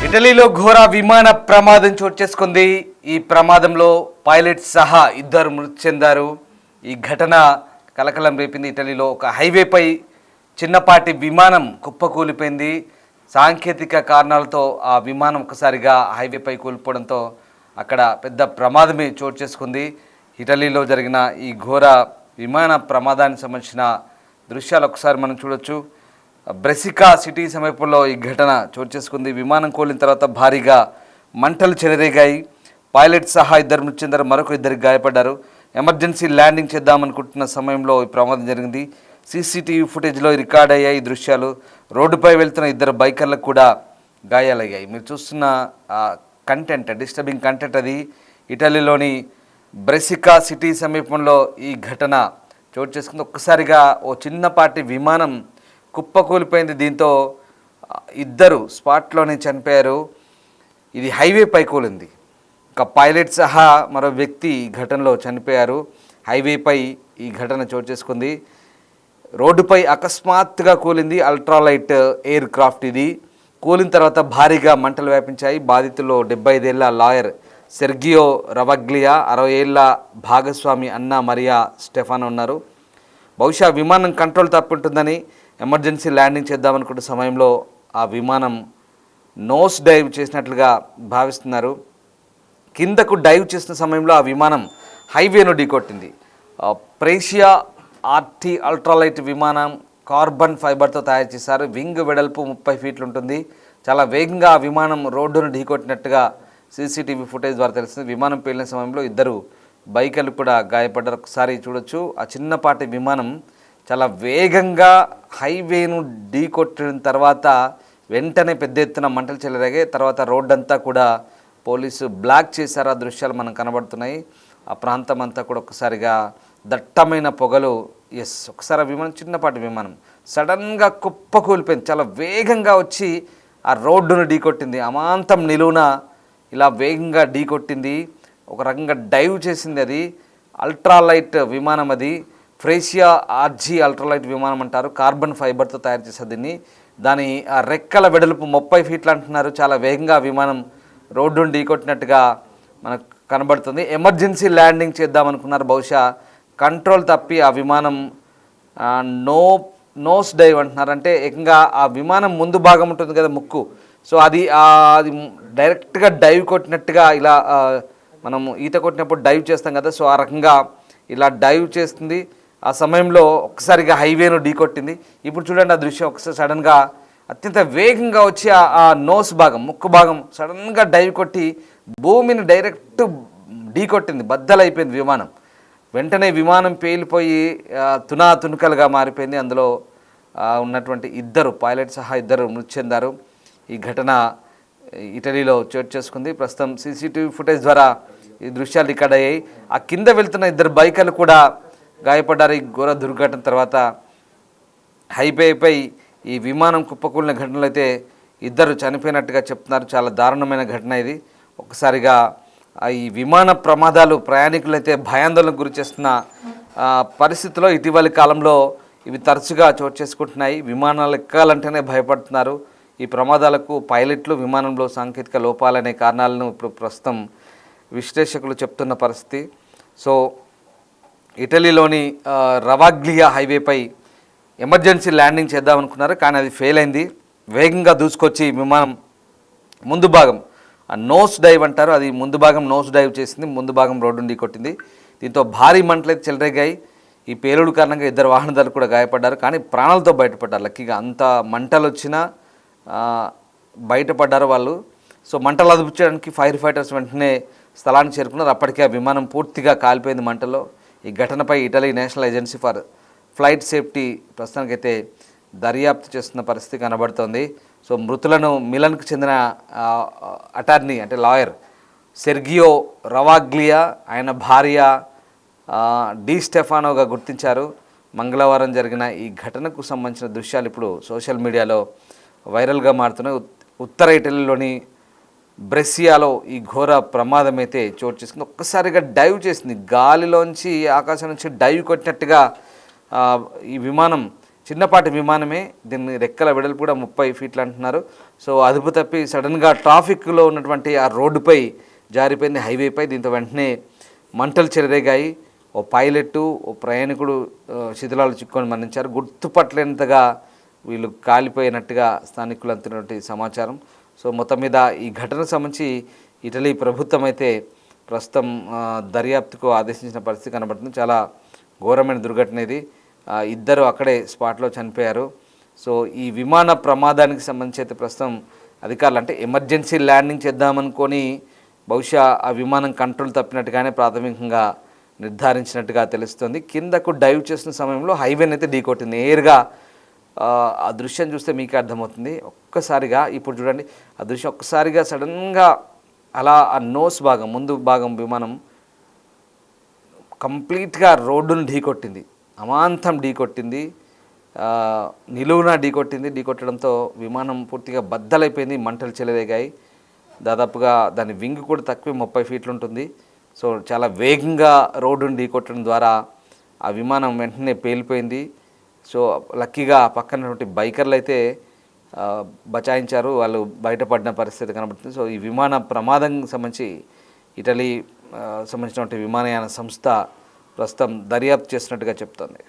ఇటలీలో ఘోర విమాన ప్రమాదం చోటు చేసుకుంది. ఈ ప్రమాదంలో పైలట్ సహా ఇద్దరు మృతి చెందారు. ఈ ఘటన కలకలం రేపింది. ఇటలీలో ఒక హైవేపై చిన్నపాటి విమానం కుప్పకూలిపోయింది. సాంకేతిక కారణాలతో ఆ విమానం ఒకసారిగా హైవేపై కూలిపోవడంతో అక్కడ పెద్ద ప్రమాదమే చోటు చేసుకుంది. ఇటలీలో జరిగిన ఈ ఘోర విమాన ప్రమాదానికి సంబంధించిన దృశ్యాలు ఒకసారి మనం చూడొచ్చు. బ్రెసికా సిటీ సమీపంలో ఈ ఘటన చోటు చేసుకుంది. విమానం కూలిన తర్వాత భారీగా మంటలు చెలరేగాయి. పైలట్ సహా ఇద్దరు మృతి చెందారు, మరొక ఇద్దరికి గాయపడ్డారు. ఎమర్జెన్సీ ల్యాండింగ్ చేద్దామనుకుంటున్న సమయంలో ఈ ప్రమాదం జరిగింది. సీసీటీవీ ఫుటేజ్లో రికార్డ్ అయ్యాయి ఈ దృశ్యాలు. రోడ్డుపై వెళ్తున్న ఇద్దరు బైకర్లకు కూడా గాయాలయ్యాయి. మీరు చూస్తున్న కంటెంట్, డిస్టర్బింగ్ కంటెంట్ అది. ఇటలీలోని బ్రెసికా సిటీ సమీపంలో ఈ ఘటన చోటు చేసుకుంది. ఒక్కసారిగా ఓ చిన్నపాటి విమానం కుప్పకూలిపోయింది. దీంతో ఇద్దరు స్పాట్లోనే చనిపోయారు. ఇది హైవేపై కూలింది. ఒక పైలట్ సహా మరో వ్యక్తి ఈ ఘటనలో చనిపోయారు. హైవేపై ఈ ఘటన చోటు చేసుకుంది. రోడ్డుపై అకస్మాత్తుగా కూలింది అల్ట్రాలైట్ ఎయిర్ క్రాఫ్ట్. ఇది కూలిన తర్వాత భారీగా మంటలు వ్యాపించాయి. బాధితుల్లో 75 ఏళ్ల లాయర్ సెర్గియో రవగ్లియా, 60 ఏళ్ల భాగస్వామి అన్నా మరియా స్టెఫానో ఉన్నారు. బహుశా విమానం కంట్రోల్ తప్పుంటుందని ఎమర్జెన్సీ ల్యాండింగ్ చేద్దామనుకున్న సమయంలో ఆ విమానం నోస్ డైవ్ చేసినట్లుగా భావిస్తున్నారు. కిందకు డైవ్ చేసిన సమయంలో ఆ విమానం హైవేను ఢీకొట్టింది. ప్రేషియా ఆర్టీ అల్ట్రాలైట్ విమానం కార్బన్ ఫైబర్తో తయారు చేశారు. వింగ్ వెడల్పు 30 ఫీట్లు ఉంటుంది. చాలా వేగంగా ఆ విమానం రోడ్డును ఢీకొట్టినట్టుగా సీసీటీవీ ఫుటేజ్ ద్వారా తెలిసింది. విమానం పేలిన సమయంలో ఇద్దరు బైకర్లు కూడా గాయపడ్డారు. ఒకసారి చూడొచ్చు. ఆ చిన్నపాటి విమానం చాలా వేగంగా హైవేను ఢీకొట్టిన తర్వాత వెంటనే పెద్ద ఎత్తున మంటలు చెలరేగాయి. తర్వాత రోడ్డంతా కూడా పోలీసు బ్లాక్ చేశారు. ఆ దృశ్యాలు మనం కనబడుతున్నాయి. ఆ ప్రాంతం అంతా కూడా ఒకసారిగా దట్టమైన పొగలు. ఒకసారి ఆ విమానం, చిన్నపాటి విమానం సడన్గా కుప్పకూలిపోయింది. చాలా వేగంగా వచ్చి ఆ రోడ్డును ఢీకొట్టింది. అమాంతం నిలువున ఇలా వేగంగా ఢీకొట్టింది. ఒక రకంగా డైవ్ చేసింది. అది అల్ట్రాలైట్ విమానం. అది ఫ్రేషియా ఆర్జీ అల్ట్రాలైట్ విమానం అంటారు. కార్బన్ ఫైబర్తో తయారు చేసేది దీన్ని. దాని రెక్కల వెడల్పు 30 ఫీట్లు అంటున్నారు. చాలా వేగంగా విమానం రోడ్డును ఢీకొట్టినట్టుగా మనకు కనబడుతుంది. ఎమర్జెన్సీ ల్యాండింగ్ చేద్దామనుకున్నారు. బహుశా కంట్రోల్ తప్పి ఆ విమానం నోస్ డైవ్ అంటున్నారు. అంటే ఏకంగా ఆ విమానం ముందు భాగం ఉంటుంది కదా, ముక్కు. సో అది డైరెక్ట్గా డైవ్ కొట్టినట్టుగా, ఇలా మనం ఈత కొట్టినప్పుడు డైవ్ చేస్తాం కదా, సో ఆ రకంగా ఇలా డైవ్ చేస్తుంది. ఆ సమయంలో ఒక్కసారిగా హైవేను ఢీకొట్టింది. ఇప్పుడు చూడండి ఆ దృశ్యం. ఒకసారి సడన్గా అత్యంత వేగంగా వచ్చి ఆ నోస్ భాగం, ముక్కు భాగం సడన్గా డైవ్ కొట్టి భూమిని డైరెక్ట్ ఢీకొట్టింది. బద్దలైపోయింది విమానం. వెంటనే విమానం పేలిపోయి తునాతునకలుగా మారిపోయింది. అందులో ఉన్నటువంటి ఇద్దరు పైలట్ సహా ఇద్దరు మృతి చెందారు. ఈ ఘటన ఇటలీలో చోటు చేసుకుంది. ప్రస్తుతం సీసీటీవీ ఫుటేజ్ ద్వారా ఈ దృశ్యాలు రికార్డ్ అయ్యాయి. ఆ కింద వెళ్తున్న ఇద్దరు బైకర్లు కూడా గాయపడ్డారు. ఈ ఘోర దుర్ఘటన తర్వాత హైవేపై ఈ విమానం కుప్పకూలిన ఘటనలో అయితే ఇద్దరు చనిపోయినట్టుగా చెప్తున్నారు. చాలా దారుణమైన ఘటన ఇది. ఒకసారిగా ఈ విమాన ప్రమాదాలు ప్రయాణికులైతే భయాందోళనకు గురి చేస్తున్న పరిస్థితిలో ఇటీవలి కాలంలో ఇవి తరచుగా చోటు చేసుకుంటున్నాయి. విమానాలు ఎక్కాలంటేనే భయపడుతున్నారు. ఈ ప్రమాదాలకు పైలట్లు, విమానంలో సాంకేతిక లోపాలనే కారణాలను ఇప్పుడు ప్రస్తుతం విశ్లేషకులు చెప్తున్న పరిస్థితి. సో ఇటలీలోని రవాగ్లియా హైవేపై ఎమర్జెన్సీ ల్యాండింగ్ చేద్దామనుకున్నారు, కానీ అది ఫెయిల్ అయింది. వేగంగా దూసుకొచ్చి విమానం ముందు భాగం, నోస్ డైవ్ అంటారు, అది ముందు భాగం నోస్ డైవ్ చేసింది. ముందు భాగం రోడ్డును ఢీకొట్టింది. దీంతో భారీ మంటలైతే చెలరేగాయి. ఈ పేలుడు కారణంగా ఇద్దరు వాహనదారులు కూడా గాయపడ్డారు, కానీ ప్రాణాలతో బయటపడ్డారు. లక్కీగా అంత మంటలు వచ్చినా బయటపడ్డారు వాళ్ళు. సో మంటలు అదుపు చేయడానికి ఫైర్ ఫైటర్స్ వెంటనే స్థలానికి చేరుకున్నారు. అప్పటికే ఆ విమానం పూర్తిగా కాలిపోయింది మంటల్లో. ఈ ఘటనపై Italy national agency for flight safety ప్రస్తుతానికైతే దర్యాప్తు చేస్తున్న పరిస్థితి కనబడుతోంది. సో మృతులను మిలన్కు చెందిన అటార్నీ, అంటే లాయర్ సెర్గియో రవాగ్లియా, ఆయన భార్య డి స్టెఫానోగా గుర్తించారు. మంగళవారం జరిగిన ఈ ఘటనకు సంబంధించిన దృశ్యాలు ఇప్పుడు సోషల్ మీడియాలో వైరల్గా మారుతున్నాయి. ఉత్తర ఇటలీలోని బ్రెసియాలో ఈ ఘోర ప్రమాదం అయితే చోటు చేసుకుంది. ఒక్కసారిగా డైవ్ చేసింది. గాలిలోంచి, ఆకాశం నుంచి డైవ్ కొట్టినట్టుగా ఈ విమానం చిన్నపాటి విమానమే, దీన్ని రెక్కల వెడల్పు కూడా 30 ఫీట్లు అంటున్నారు. సో అదుపు తప్పి సడన్గా ట్రాఫిక్లో ఉన్నటువంటి ఆ రోడ్డుపై జారిపోయింది, హైవేపై. దీంతో వెంటనే మంటలు చెలరేగాయి. ఓ పైలట్, ఓ ప్రయాణికుడు శిథిలాలు చిక్కుకొని మరణించారు. గుర్తుపట్టలేనంతగా వీళ్ళు కాలిపోయినట్టుగా స్థానికులు అంటున్నటువంటి సమాచారం. సో మొత్తం మీద ఈ ఘటనకు సంబంధించి ఇటలీ ప్రభుత్వం అయితే ప్రస్తుతం దర్యాప్తుకు ఆదేశించిన పరిస్థితి కనబడుతుంది. చాలా ఘోరమైన దుర్ఘటన ఇది. ఇద్దరు అక్కడే స్పాట్లో చనిపోయారు. సో ఈ విమాన ప్రమాదానికి సంబంధించి అయితే ప్రస్తుతం అధికారులు అంటే ఎమర్జెన్సీ ల్యాండింగ్ చేద్దామనుకొని బహుశా ఆ విమానం కంట్రోల్ తప్పినట్టుగానే ప్రాథమికంగా నిర్ధారించినట్టుగా తెలుస్తుంది. కిందకు డైవ్ చేసిన సమయంలో హైవేని అయితే ఢీకొట్టింది నేరుగా. ఆ దృశ్యం చూస్తే మీకే అర్థమవుతుంది. ఒక్కసారిగా ఇప్పుడు చూడండి ఆ దృశ్యం, ఒక్కసారిగా సడన్గా అలా ఆ నోస్ భాగం, ముందు భాగం విమానం కంప్లీట్గా రోడ్డును ఢీకొట్టింది, అమాంతం ఢీకొట్టింది, నిలువున ఢీకొట్టడంతో విమానం పూర్తిగా బద్దలైపోయింది, మంటలు చెలరేగాయి. దాదాపుగా దాని వింగ్ కూడా తక్కువ 30 ఫీట్లు ఉంటుంది. సో చాలా వేగంగా రోడ్డును ఢీకొట్టడం ద్వారా ఆ విమానం వెంటనే పేలిపోయింది. సో లక్కీగా పక్కనటువంటి బైకర్లు అయితే బచాయించారు, వాళ్ళు బయటపడిన పరిస్థితి కనబడుతుంది. సో ఈ విమాన ప్రమాదం సంబంధించి ఇటలీ సంబంధించినటువంటి విమానయాన సంస్థ ప్రస్తుతం దర్యాప్తు చేస్తున్నట్టుగా చెప్తోంది.